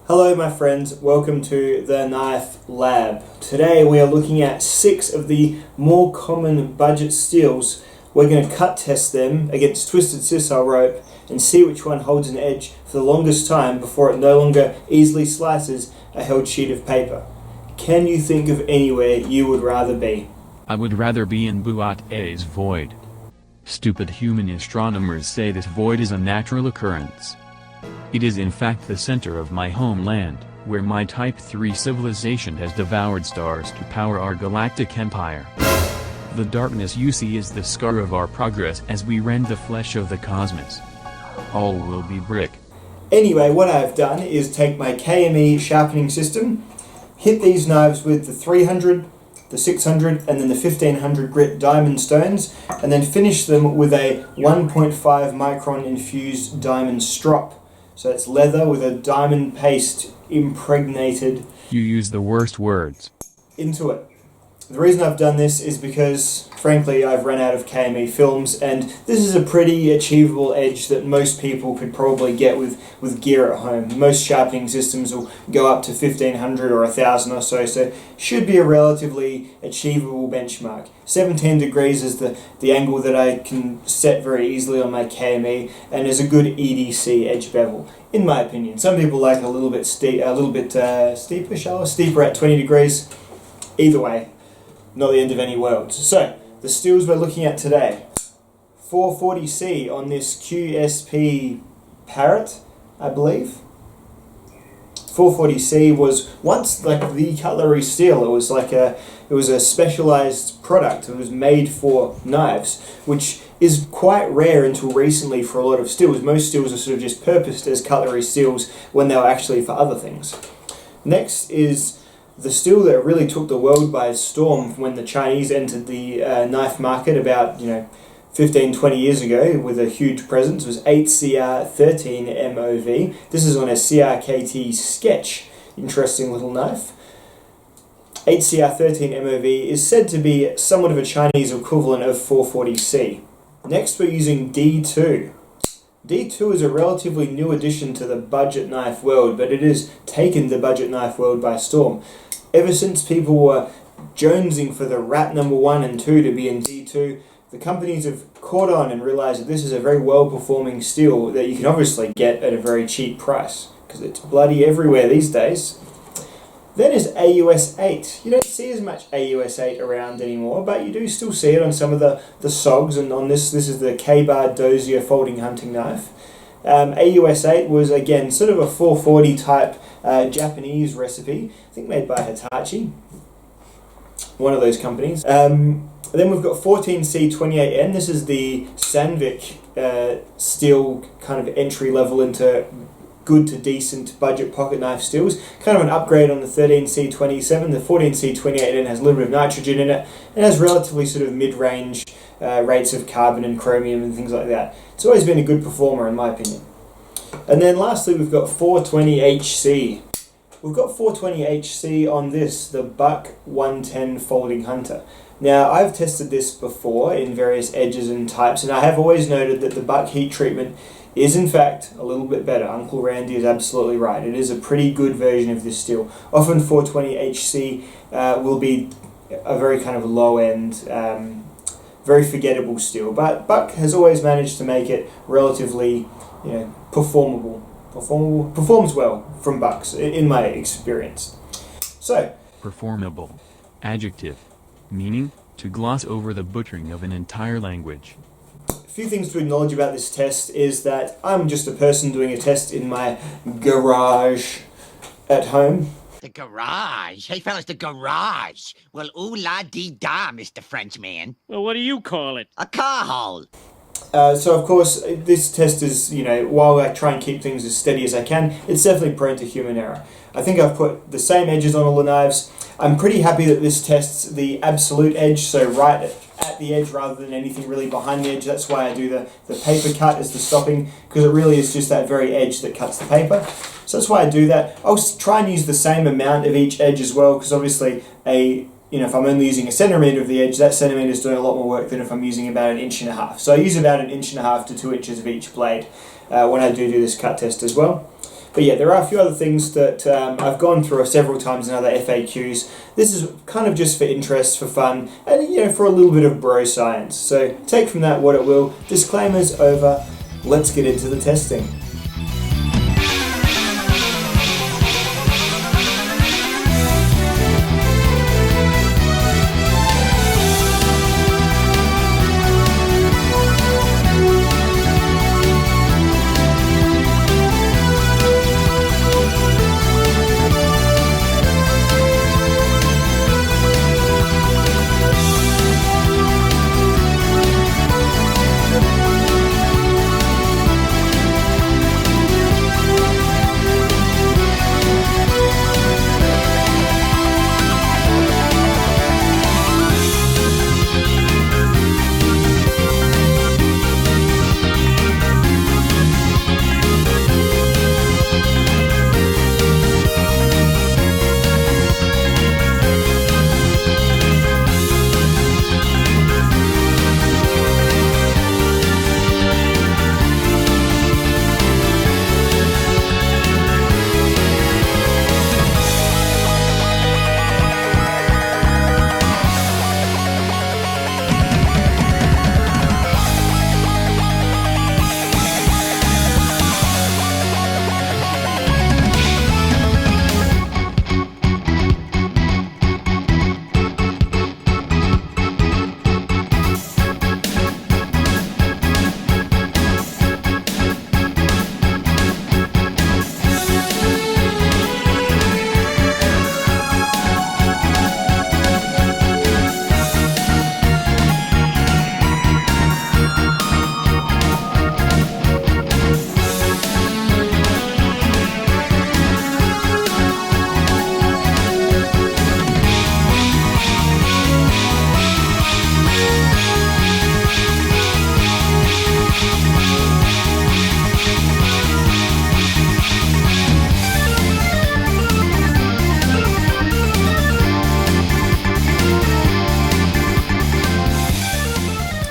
Hello my friends, welcome to the Knife Lab. Today we are looking at 6 of the more common budget steels. We're going to cut test them against twisted sisal rope and see which one holds an edge for the longest time before it no longer easily slices a held sheet of paper. Can you think of anywhere you would rather be? I would rather be in Buat's void. Stupid human astronomers say this void is a natural occurrence. It is in fact the center of my homeland, where my Type 3 civilization has devoured stars to power our galactic empire. The darkness you see is the scar of our progress as we rend the flesh of the cosmos. All will be brick. Anyway, what I've done is take my KME sharpening system, hit these knives with the 300, the 600 and then the 1500 grit diamond stones, and then finish them with a 1.5 micron infused diamond strop. So it's leather with a diamond paste impregnated. You use the worst words. Into it. The reason I've done this is because, frankly, I've run out of KME films, and this is a pretty achievable edge that most people could probably get with gear at home. Most sharpening systems will go up to 1500 or 1000 or so should be a relatively achievable benchmark. 17 degrees is the angle that I can set very easily on my KME, and is a good EDC edge bevel, in my opinion. Some people like a little bit steeper at 20 degrees. Either way, not the end of any world. So, the steels we're looking at today. 440C on this QSP Parrot, I believe. 440C was once like the cutlery steel. It was a specialized product. It was made for knives, which is quite rare until recently for a lot of steels. Most steels are sort of just purposed as cutlery steels when they were actually for other things. Next is the steel that really took the world by storm when the Chinese entered the knife market about 15-20 years ago with a huge presence. Was 8CR13 MOV. This is on a CRKT Sketch. Interesting little knife. 8CR13 MOV is said to be somewhat of a Chinese equivalent of 440C. Next we're using D2. D2 is a relatively new addition to the budget knife world, but it has taken the budget knife world by storm. Ever since people were jonesing for the rat number 1 and 2 to be in D2, the companies have caught on and realized that this is a very well-performing steel that you can obviously get at a very cheap price, because it's bloody everywhere these days. Then is AUS 8. You don't see as much AUS 8 around anymore, but you do still see it on some of the SOGs, and on this is the K-Bar Dozier folding hunting knife. AUS 8 was, again, sort of a 440 type Japanese recipe, I think made by Hitachi, one of those companies. Then we've got 14C28N. This is the Sandvik steel kind of entry level into good to decent budget pocket knife steels. Kind of an upgrade on the 13C27. The 14C28N has a little bit of nitrogen in it and has relatively sort of mid-range rates of carbon and chromium and things like that. It's always been a good performer in my opinion. And then lastly we've got 420HC. We've got 420HC on this, the Buck 110 Folding Hunter. Now I've tested this before in various edges and types, and I have always noted that the Buck heat treatment is in fact a little bit better. Uncle Randy is absolutely right. It is a pretty good version of this steel. Often 420HC will be a very kind of low end, very forgettable steel, but Buck has always managed to make it relatively performable. Performs well from Bucks in my experience. So, Performable. Adjective. Meaning, to gloss over the butchering of an entire language. a few things to acknowledge about this test is that I'm just a person doing a test in my garage at home. The garage? Hey, fellas, the garage. Well, ooh-la-dee-da, Mr. Frenchman. Well, what do you call it? A car hole. So of course, this test is, while I try and keep things as steady as I can, it's definitely prone to human error. I think I've put the same edges on all the knives. I'm pretty happy that this tests the absolute edge, so right at the edge rather than anything really behind the edge. That's why I do the paper cut as the stopping, because it really is just that very edge that cuts the paper. So that's why I do that. I'll try and use the same amount of each edge as well, because obviously if I'm only using a centimetre of the edge, that centimetre is doing a lot more work than if I'm using about 1.5 inches. So I use about 1.5 inches to 2 inches of each blade when I do this cut test as well. But yeah, there are a few other things that I've gone through several times in other FAQs. This is kind of just for interest, for fun, and for a little bit of bro science. So take from that what it will. Disclaimers over. Let's get into the testing.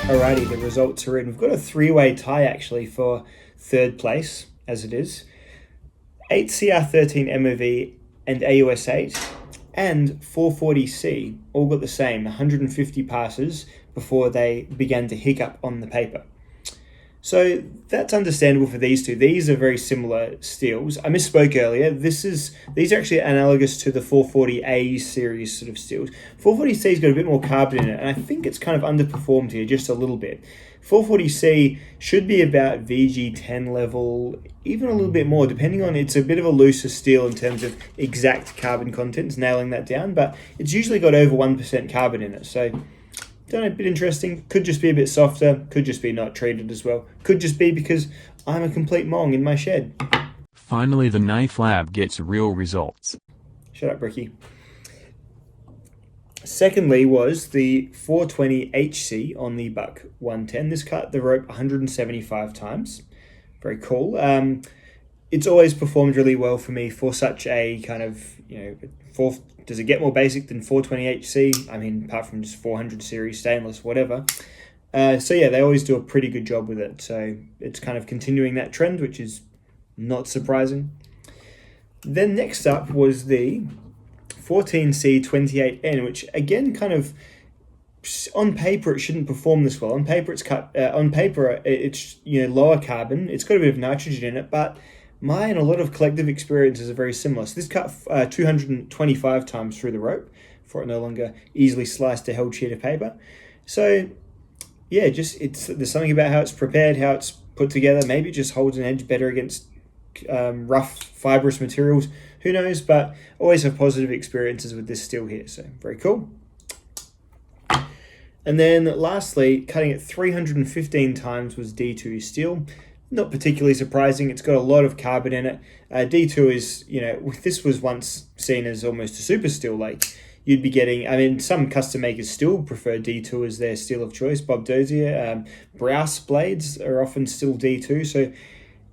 Alrighty, the results are in. We've got a three-way tie actually for third place, as it is. 8CR13 MOV and AUS8 and 440C all got the same, 150 passes before they began to hiccup on the paper. So that's understandable for these two. These are very similar steels. I misspoke earlier. These are actually analogous to the 440A series sort of steels. 440C's got a bit more carbon in it, and I think it's kind of underperformed here just a little bit. 440C should be about VG10 level, even a little bit more, depending on, it's a bit of a looser steel in terms of exact carbon contents, nailing that down, but it's usually got over 1% carbon in it. So don't know, a bit interesting. Could just be a bit softer. Could just be not treated as well. Could just be because I'm a complete mong in my shed. Finally, the Knife Lab gets real results. Shut up, Ricky. Secondly was the 420 HC on the Buck 110. This cut the rope 175 times. Very cool. It's always performed really well for me for such a kind of, does it get more basic than 420 HC? I mean, apart from just 400 series stainless, whatever. So yeah, they always do a pretty good job with it. So it's kind of continuing that trend, which is not surprising. Then next up was the 14C28N, which again, kind of on paper it shouldn't perform this well. On paper it's lower carbon. It's got a bit of nitrogen in it, but my and a lot of collective experiences are very similar. So this cut 225 times through the rope before it no longer easily sliced a held sheet of paper. So yeah, there's something about how it's prepared, how it's put together. Maybe it just holds an edge better against rough fibrous materials. Who knows? But always have positive experiences with this steel here. So very cool. And then lastly, cutting it 315 times was D2 steel. Not particularly surprising. It's got a lot of carbon in it. D2 is, this was once seen as almost a super steel. Like you'd be getting, some custom makers still prefer D2 as their steel of choice. Bob Dozier, Browse blades are often still D2. So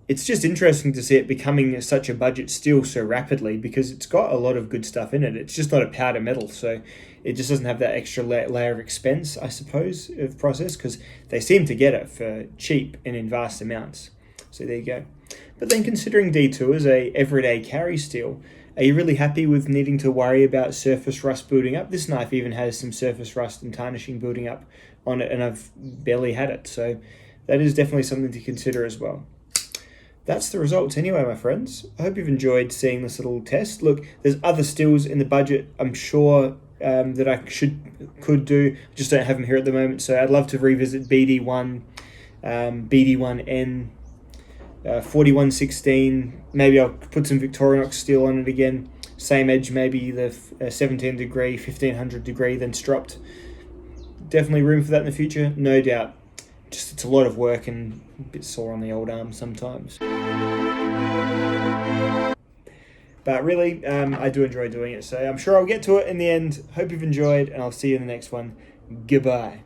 it's just interesting to see it becoming such a budget steel so rapidly because it's got a lot of good stuff in it. It's just not a powder metal. So it just doesn't have that extra layer of expense, I suppose, of process, because they seem to get it for cheap and in vast amounts. So there you go. But then considering D2 as a everyday carry steel, are you really happy with needing to worry about surface rust building up? This knife even has some surface rust and tarnishing building up on it, and I've barely had it. So that is definitely something to consider as well. That's the results anyway, my friends. I hope you've enjoyed seeing this little test. Look, there's other steels in the budget, I'm sure, that I could do. Just don't have them here at the moment. So I'd love to revisit BD1, BD1N, 4116. Maybe I'll put some Victorinox steel on it again. Same edge, maybe the 17 degree, 1500 degree, then stropped. Definitely room for that in the future, no doubt. Just it's a lot of work and a bit sore on the old arm sometimes. But really, I do enjoy doing it, so I'm sure I'll get to it in the end. Hope you've enjoyed, and I'll see you in the next one. Goodbye.